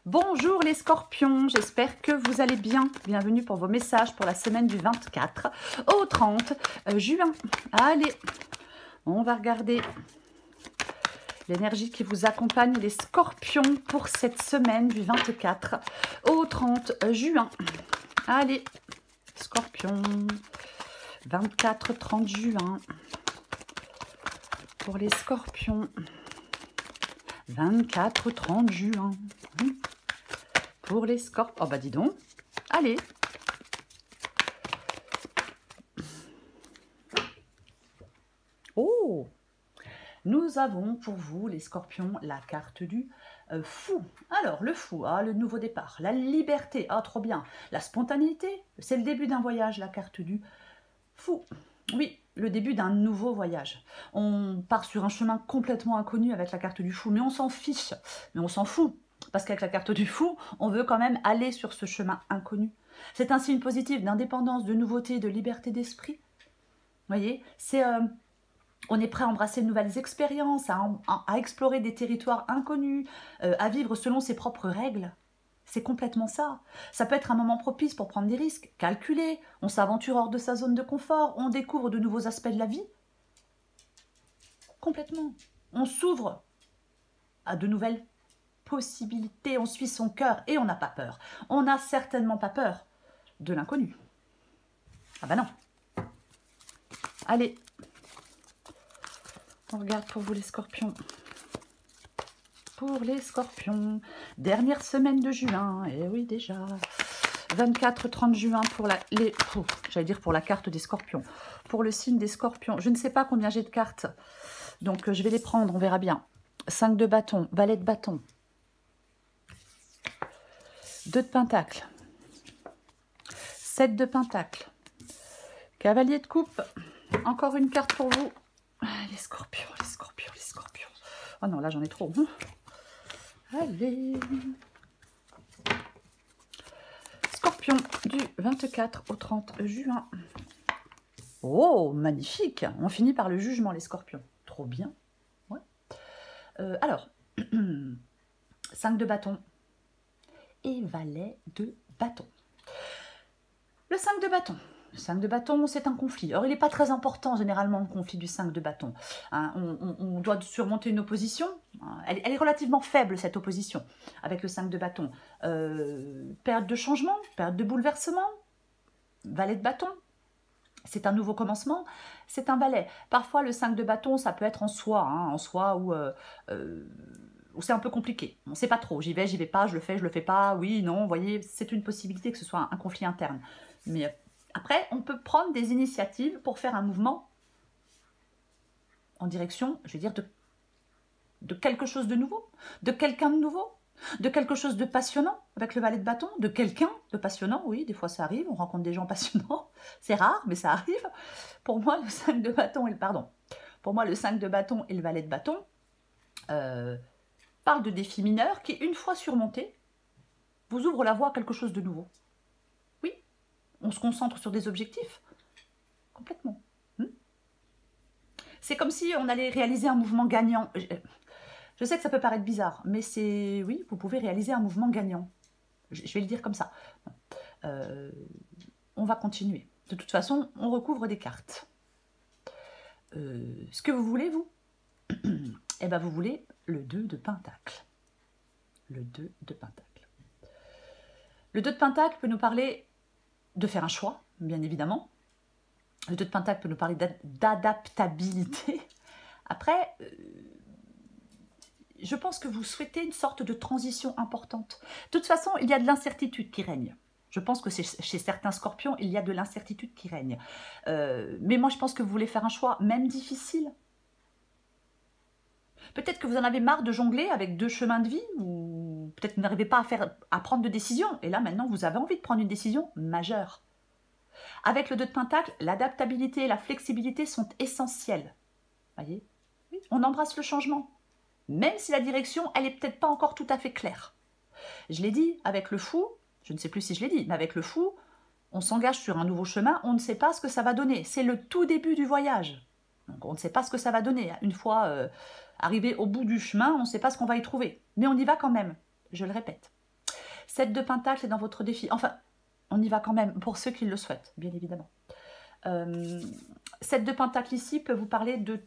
Bonjour les scorpions, j'espère que vous allez bien. Bienvenue pour vos messages pour la semaine du 24 au 30 juin. Allez, on va regarder l'énergie qui vous accompagne les scorpions pour cette semaine du 24 au 30 juin. Allez, scorpions, 24-30 juin pour les scorpions. 24-30 juin. Pour les scorpions. Oh bah dis donc. Allez. Oh. Nous avons pour vous, les scorpions, la carte du fou. Alors, le fou, le nouveau départ, la liberté, trop bien. La spontanéité, c'est le début d'un voyage, la carte du fou. Oui, le début d'un nouveau voyage. On part sur un chemin complètement inconnu avec la carte du fou, mais on s'en fiche, mais on s'en fout. Parce qu'avec la carte du fou, on veut quand même aller sur ce chemin inconnu. C'est un signe positif d'indépendance, de nouveauté, de liberté d'esprit. Vous voyez, on est prêt à embrasser de nouvelles expériences, à explorer des territoires inconnus, à vivre selon ses propres règles. C'est complètement ça. Ça peut être un moment propice pour prendre des risques, calculer, on s'aventure hors de sa zone de confort, on découvre de nouveaux aspects de la vie. Complètement. On s'ouvre à de nouvelles possibilités, on suit son cœur et on n'a pas peur. On n'a certainement pas peur de l'inconnu. Ah bah non. Allez, on regarde pour vous les scorpions. Pour les scorpions, dernière semaine de juin, et oui déjà, 24-30 juin pour pour la carte des scorpions, pour le signe des scorpions. Je ne sais pas combien j'ai de cartes, donc je vais les prendre, on verra bien. 5 de bâton, valet de bâton, 2 de pentacle, 7 de pentacle, cavalier de coupe, encore une carte pour vous. Les scorpions, les scorpions, les scorpions. Oh non, là j'en ai trop. Allez. Scorpion du 24 au 30 juin. Oh, magnifique. On finit par le jugement, les scorpions. Trop bien. Ouais. Alors, 5 de bâton et valet de bâton. Le 5 de bâton. Le 5 de bâton, c'est un conflit. Alors, il n'est pas très important, généralement, le conflit du 5 de bâton. Hein, on doit surmonter une opposition. Elle est relativement faible, cette opposition, avec le 5 de bâton. Période de changement, période de bouleversement. Valet de bâton. C'est un nouveau commencement. C'est un valet. Parfois, le 5 de bâton, ça peut être en soi, où c'est un peu compliqué. On ne sait pas trop. J'y vais pas, je le fais pas. Oui, non, vous voyez, c'est une possibilité que ce soit un conflit interne. Mais après, on peut prendre des initiatives pour faire un mouvement en direction, je vais dire, de quelque chose de nouveau, de quelqu'un de nouveau, de quelque chose de passionnant avec le valet de bâton, de quelqu'un de passionnant, oui, des fois ça arrive, on rencontre des gens passionnants, c'est rare, mais ça arrive. Pour moi, le 5 de bâton le 5 de bâton et le valet de bâton parlent de défis mineurs qui, une fois surmontés, vous ouvrent la voie à quelque chose de nouveau. On se concentre sur des objectifs. Complètement. C'est comme si on allait réaliser un mouvement gagnant. Je sais que ça peut paraître bizarre, mais c'est... Oui, vous pouvez réaliser un mouvement gagnant. Je vais le dire comme ça. On va continuer. De toute façon, on recouvre des cartes. Ce que vous voulez, vous Eh bien, vous voulez le 2 de pentacle. Le 2 de pentacle. Le 2 de pentacle peut nous parler de faire un choix, bien évidemment. Le 2 de pentacle peut nous parler d'adaptabilité. Après, je pense que vous souhaitez une sorte de transition importante. De toute façon, il y a de l'incertitude qui règne. Je pense que chez certains scorpions, il y a de l'incertitude qui règne. Mais moi, je pense que vous voulez faire un choix, même difficile. Peut-être que vous en avez marre de jongler avec 2 chemins de vie, ou peut-être que vous n'arrivez pas à prendre de décision. Et là, maintenant, vous avez envie de prendre une décision majeure. Avec le 2 de pentacle, l'adaptabilité et la flexibilité sont essentielles. Voyez, oui, on embrasse le changement, même si la direction, elle n'est peut-être pas encore tout à fait claire. Je l'ai dit, avec le fou, je ne sais plus si je l'ai dit, mais avec le fou, on s'engage sur un nouveau chemin, on ne sait pas ce que ça va donner. C'est le tout début du voyage. Donc on ne sait pas ce que ça va donner. Une fois arrivé au bout du chemin, on ne sait pas ce qu'on va y trouver. Mais on y va quand même, je le répète. 7 de Pentacle est dans votre défi. Enfin, on y va quand même, pour ceux qui le souhaitent, bien évidemment. 7 de Pentacle ici peut vous parler de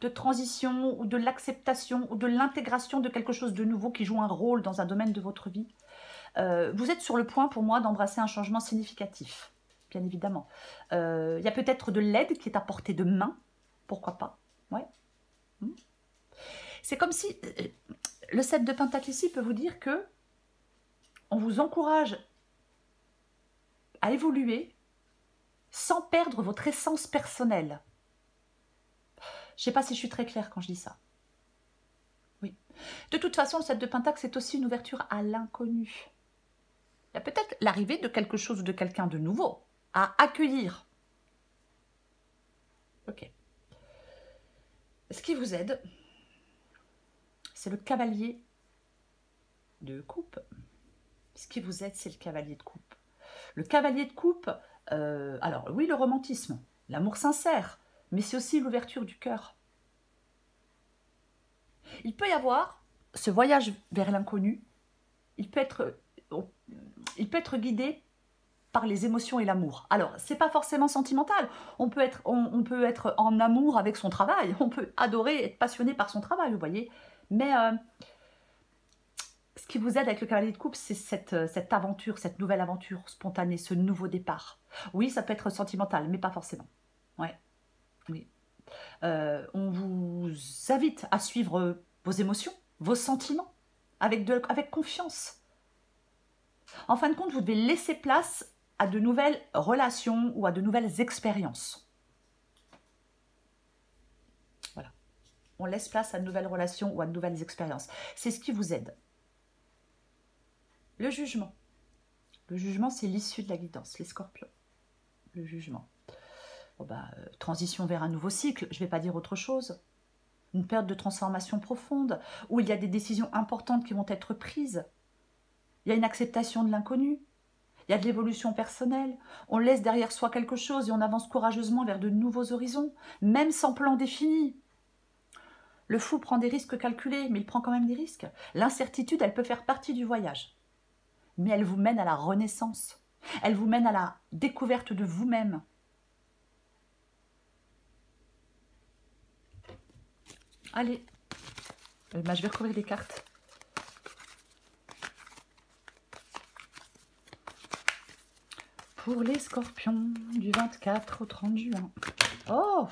transition, ou de l'acceptation, ou de l'intégration de quelque chose de nouveau qui joue un rôle dans un domaine de votre vie. Vous êtes sur le point, pour moi, d'embrasser un changement significatif, bien évidemment. Il y a peut-être de l'aide qui est à portée de main, pourquoi pas. Ouais. C'est comme si le 7 de Pentacle ici peut vous dire que on vous encourage à évoluer sans perdre votre essence personnelle. Je ne sais pas si je suis très claire quand je dis ça. Oui. De toute façon, le 7 de Pentacle, c'est aussi une ouverture à l'inconnu. Il y a peut-être l'arrivée de quelque chose ou de quelqu'un de nouveau à accueillir. Ok. Ce qui vous aide, c'est le cavalier de coupe. Ce qui vous aide, c'est le cavalier de coupe. Le cavalier de coupe, alors oui, le romantisme, l'amour sincère, mais c'est aussi l'ouverture du cœur. Il peut y avoir ce voyage vers l'inconnu, il peut être guidé par les émotions et l'amour. Alors, c'est pas forcément sentimental. On peut être en amour avec son travail, on peut adorer, être passionné par son travail, vous voyez. Mais ce qui vous aide avec le cavalier de coupe, c'est cette aventure, cette nouvelle aventure spontanée, ce nouveau départ. Oui, ça peut être sentimental, mais pas forcément. Ouais, oui. On vous invite à suivre vos émotions, vos sentiments, avec confiance. En fin de compte, vous devez laisser place à de nouvelles relations ou à de nouvelles expériences. Voilà. On laisse place à de nouvelles relations ou à de nouvelles expériences. C'est ce qui vous aide. Le jugement. Le jugement, c'est l'issue de la guidance, les scorpions. Le jugement. Bon transition vers un nouveau cycle, je ne vais pas dire autre chose. Une période de transformation profonde, où il y a des décisions importantes qui vont être prises. Il y a une acceptation de l'inconnu. Il y a de l'évolution personnelle. On laisse derrière soi quelque chose et on avance courageusement vers de nouveaux horizons, même sans plan défini. Le fou prend des risques calculés, mais il prend quand même des risques. L'incertitude, elle peut faire partie du voyage. Mais elle vous mène à la renaissance. Elle vous mène à la découverte de vous-même. Allez, je vais recouvrir les cartes. Pour les scorpions, du 24 au 30 juin. Oh,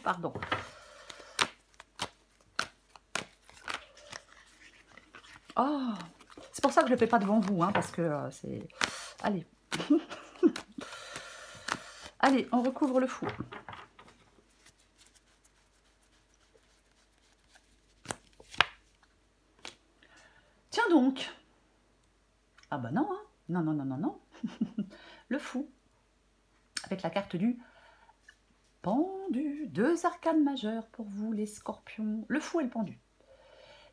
pardon. Oh, c'est pour ça que je ne le fais pas devant vous, hein, parce que c'est... Allez. Allez, on recouvre le fou. Tiens donc. Ah bah non, hein. Non, non, non, non, non. Le fou. Avec la carte du pendu. 2 arcanes majeures pour vous, les scorpions. Le fou et le pendu.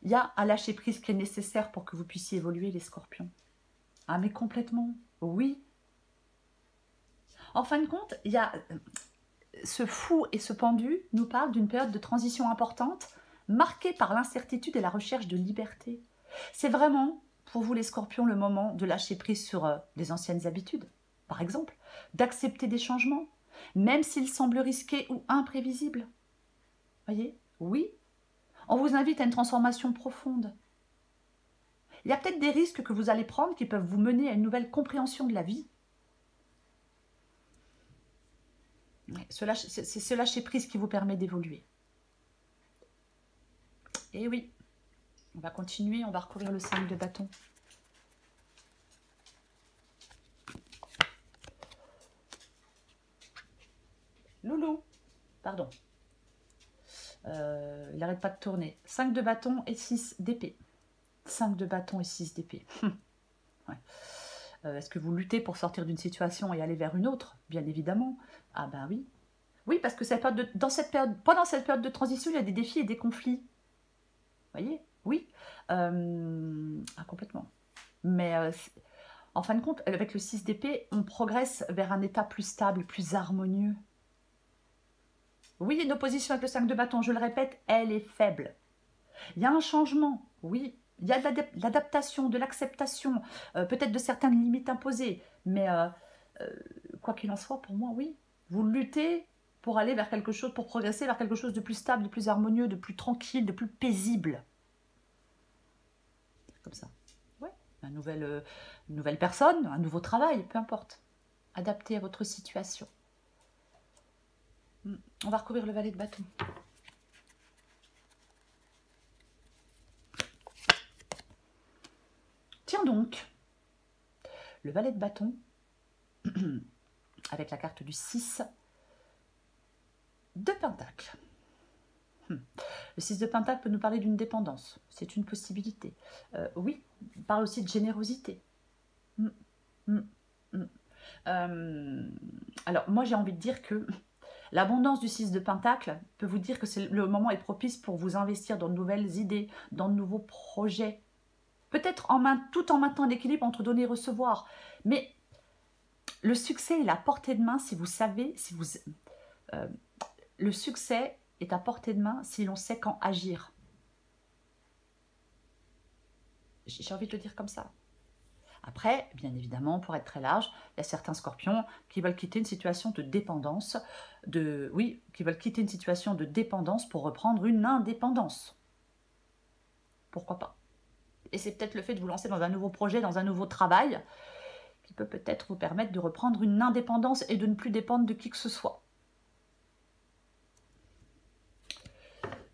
Il y a un lâcher-prise qui est nécessaire pour que vous puissiez évoluer, les scorpions. Ah, mais complètement. Oui. En fin de compte, il y a... Ce fou et ce pendu nous parlent d'une période de transition importante, marquée par l'incertitude et la recherche de liberté. C'est vraiment, pour vous les scorpions, le moment de lâcher prise sur les anciennes habitudes, par exemple, d'accepter des changements, même s'ils semblent risqués ou imprévisibles. Voyez? Oui. On vous invite à une transformation profonde. Il y a peut-être des risques que vous allez prendre qui peuvent vous mener à une nouvelle compréhension de la vie. C'est ce lâcher-prise qui vous permet d'évoluer. Et oui, on va continuer, on va recouvrir le 5 de bâton. Loulou, pardon. Il n'arrête pas de tourner. 5 de bâton et 6 d'épée. 5 de bâton et 6 d'épée. Ouais. Est-ce que vous luttez pour sortir d'une situation et aller vers une autre? Bien évidemment. Ah ben oui. Oui, parce que pendant cette période de transition, il y a des défis et des conflits. Vous voyez? Oui. Complètement. Mais en fin de compte, avec le 6 d'épée, on progresse vers un état plus stable, plus harmonieux. Oui, une opposition avec le 5 de bâton, je le répète, elle est faible. Il y a un changement, oui, Il y a de l'adaptation, de l'acceptation, peut-être de certaines limites imposées. Mais quoi qu'il en soit, pour moi, oui. Vous luttez pour aller vers quelque chose, pour progresser vers quelque chose de plus stable, de plus harmonieux, de plus tranquille, de plus paisible. Comme ça. Ouais. Une nouvelle personne, un nouveau travail, peu importe. Adapté à votre situation. On va recouvrir le valet de bâton. Tiens donc, le valet de bâton, avec la carte du 6 de Pentacle. Le 6 de Pentacle peut nous parler d'une dépendance, c'est une possibilité. Oui, il parle aussi de générosité. Alors, moi j'ai envie de dire que l'abondance du 6 de Pentacle peut vous dire que le moment est propice pour vous investir dans de nouvelles idées, dans de nouveaux projets. Peut-être tout en maintenant l'équilibre entre donner et recevoir. Mais le succès est à portée de main si vous savez, le succès est à portée de main si l'on sait quand agir. J'ai envie de le dire comme ça. Après, bien évidemment, pour être très large, il y a certains scorpions qui veulent quitter une situation de dépendance, qui veulent quitter une situation de dépendance pour reprendre une indépendance. Pourquoi pas? Et c'est peut-être le fait de vous lancer dans un nouveau projet, dans un nouveau travail, qui peut peut-être vous permettre de reprendre une indépendance et de ne plus dépendre de qui que ce soit.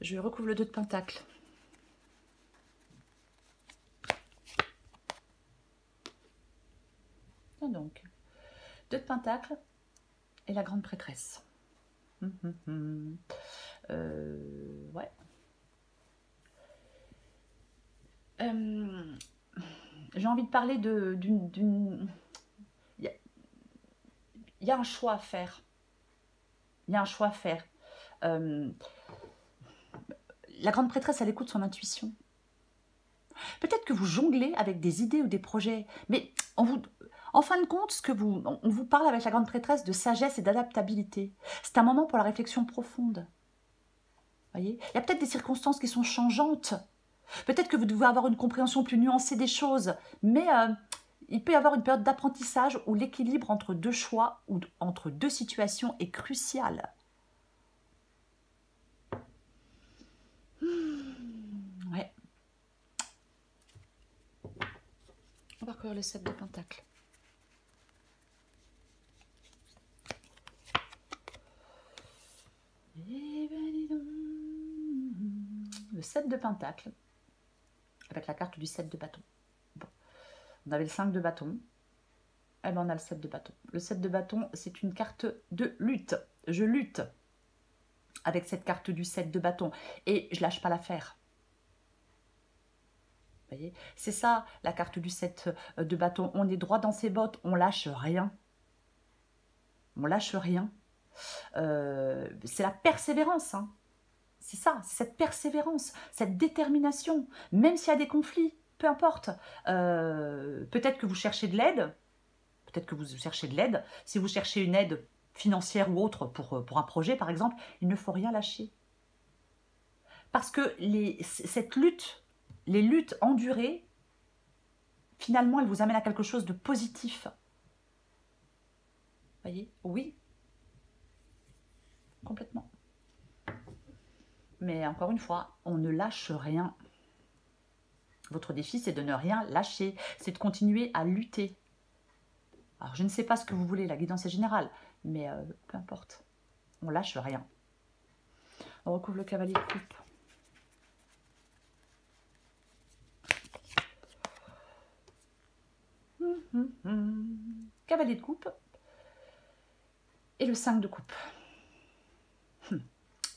Je recouvre le 2 de Pentacle. Donc, 2 de Pentacle et la grande prêtresse. Ouais. J'ai envie de parler d'une... Il y a un choix à faire. Il y a un choix à faire. La grande prêtresse, elle écoute son intuition. Peut-être que vous jonglez avec des idées ou des projets, mais en fin de compte, on vous parle avec la grande prêtresse de sagesse et d'adaptabilité. C'est un moment pour la réflexion profonde. Voyez, il y a peut-être des circonstances qui sont changeantes. Peut-être que vous devez avoir une compréhension plus nuancée des choses, mais il peut y avoir une période d'apprentissage où l'équilibre entre deux choix ou entre deux situations est crucial. Ouais. On va recouvrir le 7 de Pentacle. Le 7 de Pentacle, avec la carte du 7 de bâton. Bon. On avait le 5 de bâton, et ben on a le 7 de bâton. Le 7 de bâton, c'est une carte de lutte. Je lutte avec cette carte du 7 de bâton, et je lâche pas l'affaire. Vous voyez, c'est ça, la carte du 7 de bâton. On est droit dans ses bottes, on lâche rien. On lâche rien. C'est la persévérance, hein. C'est ça, c'est cette persévérance, cette détermination, même s'il y a des conflits, peu importe. Peut-être que vous cherchez de l'aide, Si vous cherchez une aide financière ou autre pour un projet, par exemple, il ne faut rien lâcher. Parce que les luttes endurées, finalement, elles vous amènent à quelque chose de positif. Vous voyez? Oui. Complètement. Mais encore une fois, on ne lâche rien. Votre défi, c'est de ne rien lâcher. C'est de continuer à lutter. Alors, je ne sais pas ce que vous voulez, la guidance est générale, mais peu importe. On lâche rien. On recouvre le cavalier de coupe. Cavalier de coupe. Et le 5 de coupe.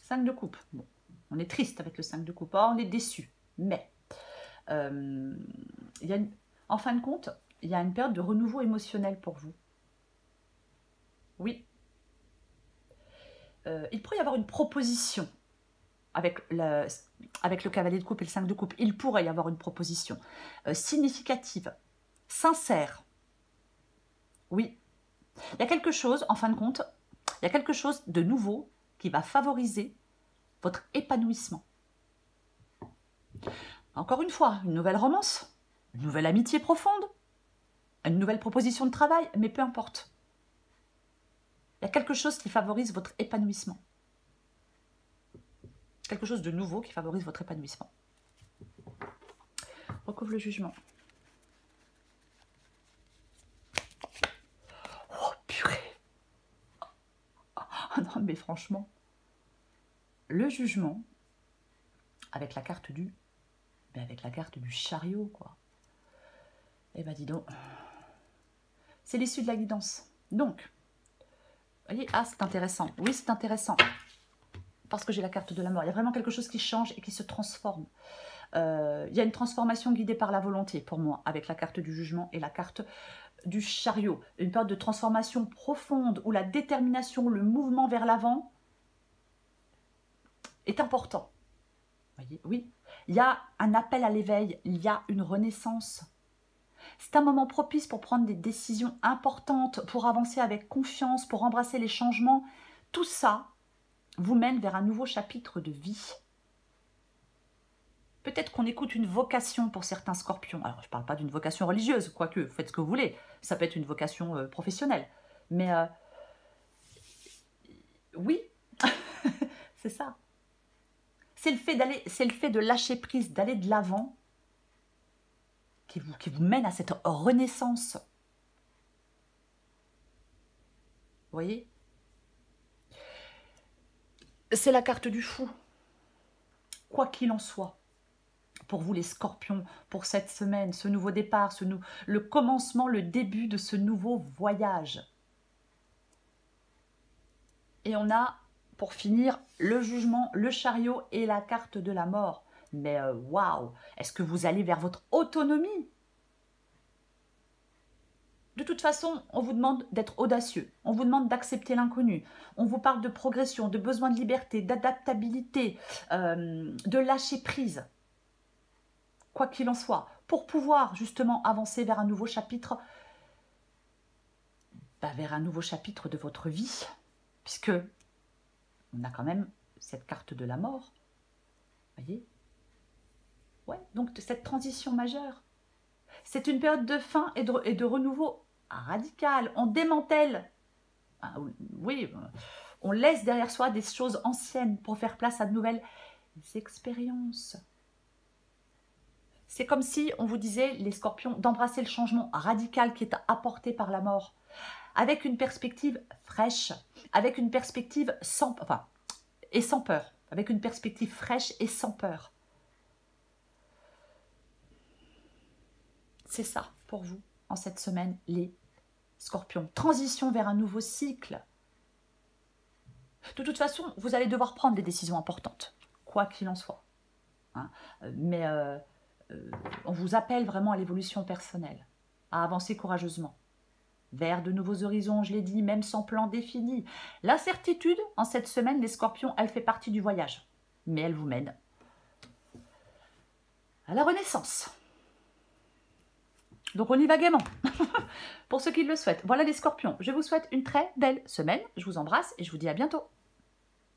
5 de coupe. Bon, on est triste avec le 5 de coupe. Oh, on est déçu. Mais, en fin de compte, il y a une période de renouveau émotionnel pour vous. Oui. Il pourrait y avoir une proposition avec le cavalier de coupe et le 5 de coupe. Il pourrait y avoir une proposition significative, sincère. Oui. Il y a quelque chose, en fin de compte, il y a quelque chose de nouveau qui va favoriser votre épanouissement. Encore une fois, une nouvelle romance, une nouvelle amitié profonde, une nouvelle proposition de travail, mais peu importe. Il y a quelque chose qui favorise votre épanouissement. Quelque chose de nouveau qui favorise votre épanouissement. Recouvre le jugement. Oh, purée. Oh, non, mais franchement, le jugement, avec la carte du chariot, quoi. Eh ben, dis donc. C'est l'issue de la guidance. Donc, vous voyez, ah, c'est intéressant. Oui, c'est intéressant. Parce que j'ai la carte de la mort. Il y a vraiment quelque chose qui change et qui se transforme. Il y a une transformation guidée par la volonté, pour moi, avec la carte du jugement et la carte du chariot. Une période de transformation profonde où la détermination, le mouvement vers l'avant est important. Vous voyez, oui. Il y a un appel à l'éveil, il y a une renaissance. C'est un moment propice pour prendre des décisions importantes, pour avancer avec confiance, pour embrasser les changements. Tout ça vous mène vers un nouveau chapitre de vie. Peut-être qu'on écoute une vocation pour certains scorpions. Alors, je ne parle pas d'une vocation religieuse, quoique, faites ce que vous voulez. Ça peut être une vocation professionnelle. Mais oui, c'est ça. C'est le fait de lâcher prise, d'aller de l'avant, qui vous mène à cette renaissance. Vous voyez? C'est la carte du fou. Quoi qu'il en soit, pour vous les scorpions, pour cette semaine, ce nouveau départ, le commencement, le début de ce nouveau voyage. Et on a, pour finir, le jugement, le chariot et la carte de la mort. Mais waouh, est-ce que vous allez vers votre autonomie? De toute façon, on vous demande d'être audacieux, on vous demande d'accepter l'inconnu, on vous parle de progression, de besoin de liberté, d'adaptabilité, de lâcher prise. Quoi qu'il en soit, pour pouvoir justement avancer vers un nouveau chapitre, vers un nouveau chapitre de votre vie, puisque on a quand même cette carte de la mort, voyez? Ouais, donc cette transition majeure, c'est une période de fin et de renouveau radical. On démantèle, oui, on laisse derrière soi des choses anciennes pour faire place à de nouvelles expériences. C'est comme si on vous disait, les scorpions, d'embrasser le changement radical qui est apporté par la mort, avec une perspective fraîche, avec une perspective sans peur, avec une perspective fraîche et sans peur. C'est ça pour vous en cette semaine, les scorpions. Transition vers un nouveau cycle. De toute façon, vous allez devoir prendre des décisions importantes, quoi qu'il en soit. Hein. Mais on vous appelle vraiment à l'évolution personnelle, à avancer courageusement vers de nouveaux horizons, je l'ai dit, même sans plan défini. L'incertitude, en cette semaine, les scorpions, elle fait partie du voyage. Mais elle vous mène à la renaissance. Donc on y va gaiement, pour ceux qui le souhaitent. Voilà les scorpions, je vous souhaite une très belle semaine, je vous embrasse et je vous dis à bientôt.